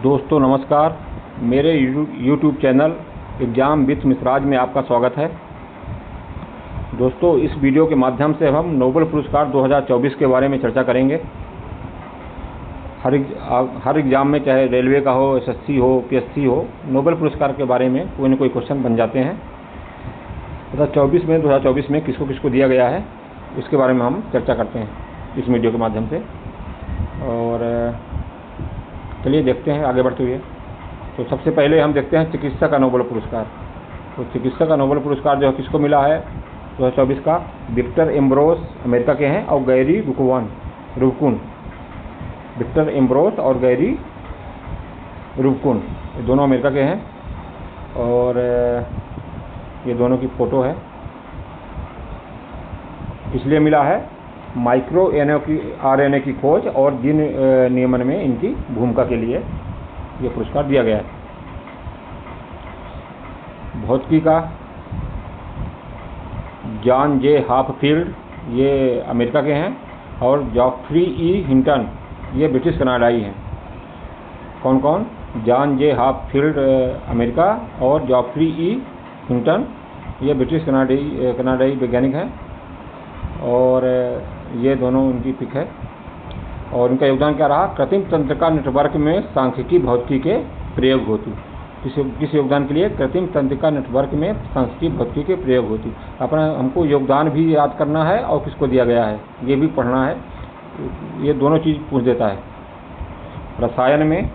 दोस्तों नमस्कार। मेरे YouTube चैनल एग्ज़ाम विथ मिसराज में आपका स्वागत है। दोस्तों इस वीडियो के माध्यम से हम नोबेल पुरस्कार 2024 के बारे में चर्चा करेंगे। हर एग्ज़ाम में चाहे रेलवे का हो, SSC हो, PSC हो, नोबेल पुरस्कार के बारे में कोई न कोई क्वेश्चन बन जाते हैं। 2024 में किसको किसको दिया गया है इसके बारे में हम चर्चा करते हैं इस वीडियो के माध्यम से। और चलिए देखते हैं आगे बढ़ते हुए। तो सबसे पहले हम देखते हैं चिकित्सा का नोबेल पुरस्कार। तो चिकित्सा का नोबेल पुरस्कार जो है किसको मिला है 2024 का? विक्टर एम्ब्रोस अमेरिका के हैं और गैरी रुबकुन। विक्टर एम्ब्रोस और गैरी रुबकुन ये दोनों अमेरिका के हैं। और ये दोनों की फ़ोटो है। इसलिए मिला है माइक्रो RNA की खोज और जीन नियमन में इनकी भूमिका के लिए ये पुरस्कार दिया गया है। भौतिकी का जॉन जे हाफील्ड ये अमेरिका के हैं और जॉफ्री ई हिंटन ये ब्रिटिश कनाडाई हैं। कौन कौन? जॉन जे हाफील्ड अमेरिका और जॉफ्री ई हिंटन ये ब्रिटिश कनाडाई वैज्ञानिक हैं। और ये दोनों उनकी पिक है। और उनका योगदान क्या रहा? कृत्रिम तंत्रिका नेटवर्क में सांख्यिकी भौतिकी के प्रयोग हेतु। किस योगदान के लिए? कृत्रिम तंत्रिका नेटवर्क में सांख्यिकी भौतिकी के प्रयोग हेतु। अपना हमको योगदान भी याद करना है और किसको दिया गया है ये भी पढ़ना है। ये दोनों चीज़ पूछ देता है। रसायन में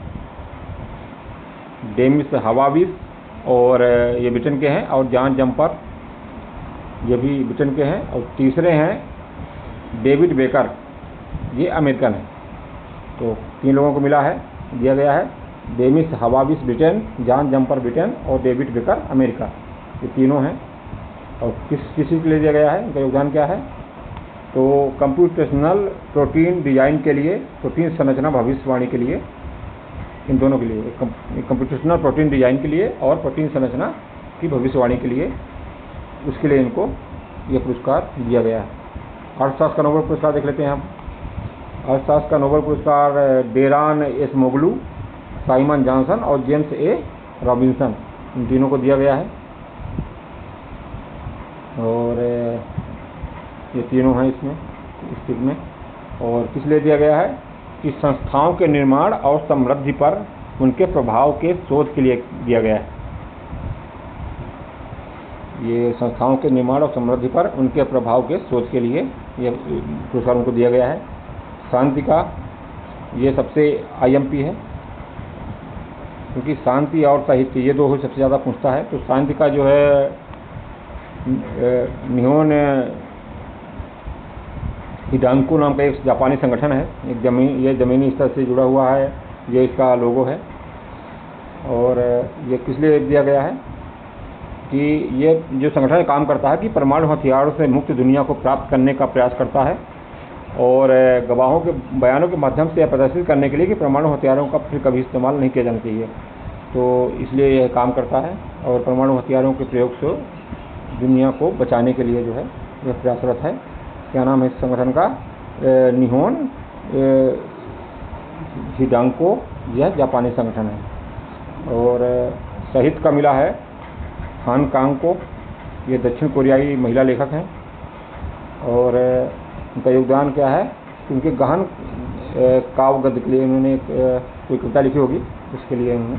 डेमिस हवाविस और ये ब्रिटेन के हैं और जॉन जम्पर ये भी ब्रिटेन के हैं। और तीसरे हैं डेविड बेकर ये अमेरिकन है। तो तीन लोगों को मिला है, दिया गया है। डेमिस हवाविस ब्रिटेन, जॉन जम्पर ब्रिटेन और डेविड बेकर अमेरिका, ये तीनों हैं। और किसी के लिए दिया गया है, इनका योगदान क्या है? तो कंप्यूटेशनल प्रोटीन डिजाइन के लिए, प्रोटीन संरचना भविष्यवाणी के लिए, इन दोनों के लिए, कंप्यूटेशनल प्रोटीन डिजाइन के लिए और प्रोटीन संरचना की भविष्यवाणी के लिए, उसके लिए इनको ये पुरस्कार दिया गया है। अर्थशास्त्र का नोबेल पुरस्कार देख लेते हैं हम। अर्थशास्त्र का नोबेल पुरस्कार डेरान एसमोग्लू, साइमन जॉनसन और जेम्स ए रॉबिन्सन, इन तीनों को दिया गया है। और ये तीनों हैं इसमें इस पिक में। और किस लिए दिया गया है? कि संस्थाओं के निर्माण और समृद्धि पर उनके प्रभाव के शोध के लिए दिया गया है। ये संस्थाओं के निर्माण और समृद्धि पर उनके प्रभाव के शोध के लिए ये पुरस्कार उनको दिया गया है। शांति का ये सबसे IMP है क्योंकि शांति और साहित्य ये दो सबसे ज़्यादा पूछता है। तो शांति का जो है निहोन हिडांको नाम का एक जापानी संगठन है। ये ज़मीनी स्तर से जुड़ा हुआ है, ये इसका लोगो है। और ये किस लिए दिया गया है? कि ये जो संगठन काम करता है कि परमाणु हथियारों से मुक्त दुनिया को प्राप्त करने का प्रयास करता है और गवाहों के बयानों के माध्यम से यह प्रदर्शित करने के लिए कि परमाणु हथियारों का फिर कभी इस्तेमाल नहीं किया जाना चाहिए। तो इसलिए यह काम करता है और परमाणु हथियारों के प्रयोग से दुनिया को बचाने के लिए जो है यह प्रयासरत है। क्या नाम है इस संगठन का? निहोन हिडांको, यह जापानी संगठन है। और साहित्य का मिला है हान कांग को, ये दक्षिण कोरियाई महिला लेखक हैं। और उनका योगदान क्या है? उनके गहन काव्य गद्य के लिए उन्होंने कोई कविता लिखी होगी, उसके लिए उन्होंने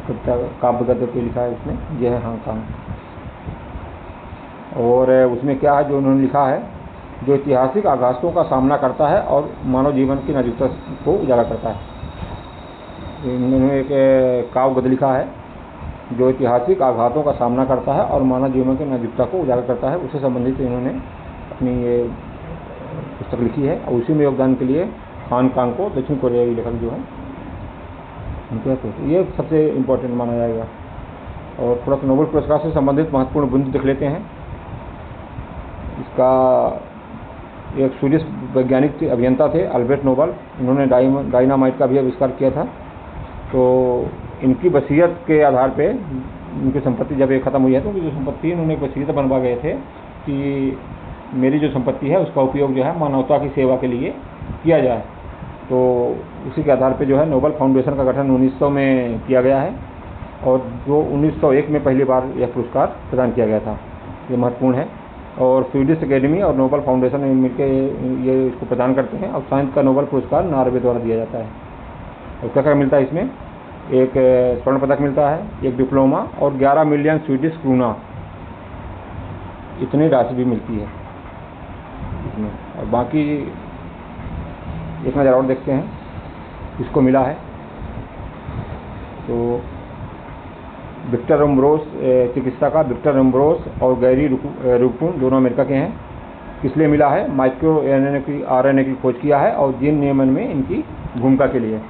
कविता काव्य गद्य पे लिखा है इसमें। यह है हान कांग। और उसमें क्या है जो उन्होंने लिखा है? जो ऐतिहासिक आघातों का सामना करता है और मानव जीवन की नाजुकता को उजागर करता है। उन्होंने एक काव्य गद्य लिखा है जो ऐतिहासिक आघातों का सामना करता है और मानव जीवन की नाजुकता को उजागर करता है। उससे संबंधित इन्होंने अपनी ये पुस्तक लिखी है। और उसी में योगदान के लिए हान कांग को दक्षिण कोरियाई लेखक जो है उनके ये सबसे इम्पोर्टेंट माना जाएगा। और थोड़ा सा नोबेल पुरस्कार से संबंधित महत्वपूर्ण बिंदु देख लेते हैं। इसका एक स्वीडिश वैज्ञानिक अभियंता थे अल्बर्ट नोबल, इन्होंने डायनामाइट का भी आविष्कार किया था। तो इनकी वसीयत के आधार पे उनकी संपत्ति जब ये ख़त्म हुई है तो जो संपत्ति उन्होंने एक वसीयत बनवा गए थे कि मेरी जो संपत्ति है उसका उपयोग जो है मानवता की सेवा के लिए किया जाए। तो उसी के आधार पे जो है नोबेल फाउंडेशन का गठन 1900 में किया गया है, और जो 1901 में पहली बार यह पुरस्कार प्रदान किया गया था। ये महत्वपूर्ण है। और स्वीडिश अकेडमी और नोबेल फाउंडेशन मिलकर ये इसको प्रदान करते हैं, और साइंस का नोबेल पुरस्कार नॉर्वे द्वारा दिया जाता है। और क्या क्या मिलता है इसमें? एक स्वर्ण पदक मिलता है, एक डिप्लोमा, और 11 मिलियन स्वीडिश क्रूना इतनी राशि भी मिलती है इसमें। और बाकी एक नज़र और देखते हैं किसको मिला है। तो विक्टर अम्ब्रोस, चिकित्सा का विक्टर अम्ब्रोस और गैरी रुकुन दोनों अमेरिका के हैं। किस लिए मिला है? माइक्रो आरएनए की खोज किया है और जीन नियमन में इनकी भूमिका के लिए।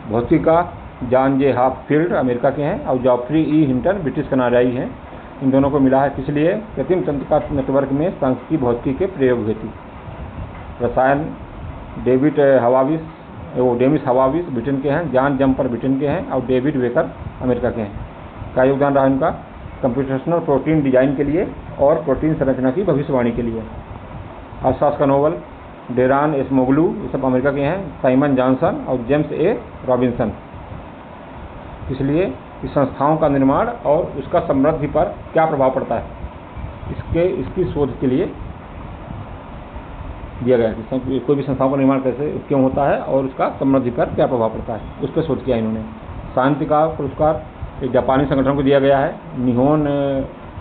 भौतिकी का जॉन जे हाफील्ड अमेरिका के हैं, और जॉफ्री ई हिंटन ब्रिटिश कनाडाई हैं। इन दोनों को मिला है किस लिए? कृत्रिम तंत्र का नेटवर्क में सांख्यिकी भौतिकी के प्रयोग हेतु। रसायन डेमिस हवाविस ब्रिटेन के हैं, जॉन जम्पर ब्रिटेन के हैं, और डेविड बेकर अमेरिका के हैं। क्या योगदान रहा इनका? कंप्यूटेशनल प्रोटीन डिजाइन के लिए और प्रोटीन संरचना की भविष्यवाणी के लिए। अर्थशास्त्र का नोबेल डेरान एसमोगलू, ये सब अमेरिका के हैं, साइमन जॉनसन और जेम्स ए रॉबिन्सन। इसलिए इस संस्थाओं का निर्माण और उसका समृद्धि पर क्या प्रभाव पड़ता है, इसकी शोध के लिए दिया गया है। कोई भी संस्थाओं का निर्माण कैसे क्यों होता है और उसका समृद्धि पर क्या प्रभाव पड़ता है, उस पर शोध किया इन्होंने। शांति का पुरस्कार एक जापानी संगठन को दिया गया है, निहोन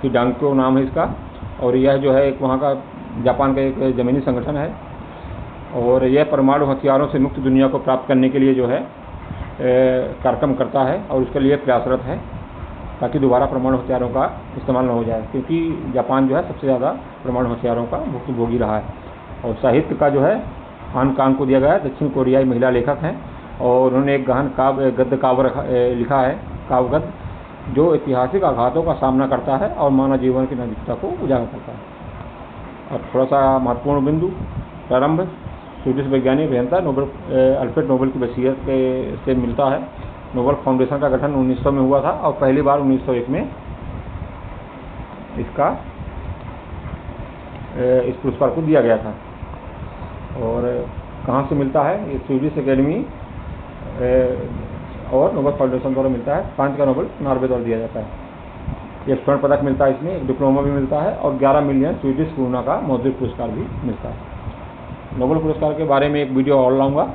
हिडांको नाम है इसका, और यह जो है एक वहाँ का जापान का एक ज़मीनी संगठन है, और यह परमाणु हथियारों से मुक्त दुनिया को प्राप्त करने के लिए जो है कार्यक्रम करता है, और उसके लिए प्रयासरत है ताकि दोबारा परमाणु हथियारों का इस्तेमाल न हो जाए, क्योंकि जापान जो है सबसे ज़्यादा परमाणु हथियारों का भुक्तभोगी रहा है। और साहित्य का जो है हान कांग को दिया गया है, दक्षिण कोरियाई महिला लेखक हैं, और उन्होंने एक गहन गद्य काव्य लिखा है, काव्यगद्य, जो ऐतिहासिक आघातों का सामना करता है और मानव जीवन की नैतिकता को उजागर करता है। और थोड़ा सा महत्वपूर्ण बिंदु प्रारंभ, स्वीडिश वैज्ञानिक अभियंता अल्फ्रेड नोबेल की वसीयत से मिलता है। नोबेल फाउंडेशन का गठन 1900 में हुआ था, और पहली बार 1901 में इस पुरस्कार को दिया गया था। और कहाँ से मिलता है? ये स्वीडिश अकेडमी और नोबेल फाउंडेशन द्वारा मिलता है। साइंस का नोबेल नॉर्वे द्वारा दिया जाता है। एक स्वर्ण पदक मिलता है इसमें, एक डिप्लोमा भी मिलता है, और 11 मिलियन स्वीडिश क्रूना का मौद्रिक पुरस्कार भी मिलता है। नोबेल पुरस्कार के बारे में एक वीडियो और लाऊंगा,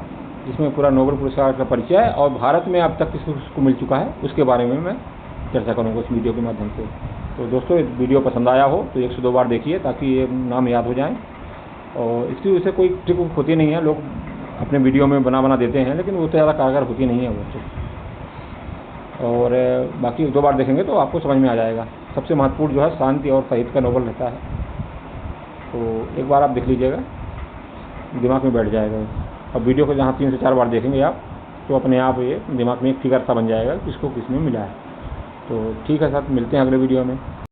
जिसमें पूरा नोबेल पुरस्कार का परिचय है और भारत में अब तक किसको मिल चुका है उसके बारे में मैं चर्चा करूँगा इस वीडियो के माध्यम से। तो दोस्तों, वीडियो पसंद आया हो तो 1 से 2 बार देखिए, ताकि ये नाम याद हो जाएँ। और इसकी वजह से कोई ट्रिक होती नहीं है, लोग अपने वीडियो में बना देते हैं, लेकिन वो तो ज़्यादा कारगर होती नहीं है वो ट्रिक। और बाकी 1-2 बार देखेंगे तो आपको समझ में आ जाएगा। सबसे महत्वपूर्ण जो है शांति और साहित्य का नोबेल रहता है, तो एक बार आप देख लीजिएगा, दिमाग में बैठ जाएगा। और वीडियो को जहाँ 3 से 4 बार देखेंगे आप, तो अपने आप ये दिमाग में एक फिगर सा बन जाएगा किसको किसमें मिला है। तो ठीक है साहब, मिलते हैं अगले वीडियो में।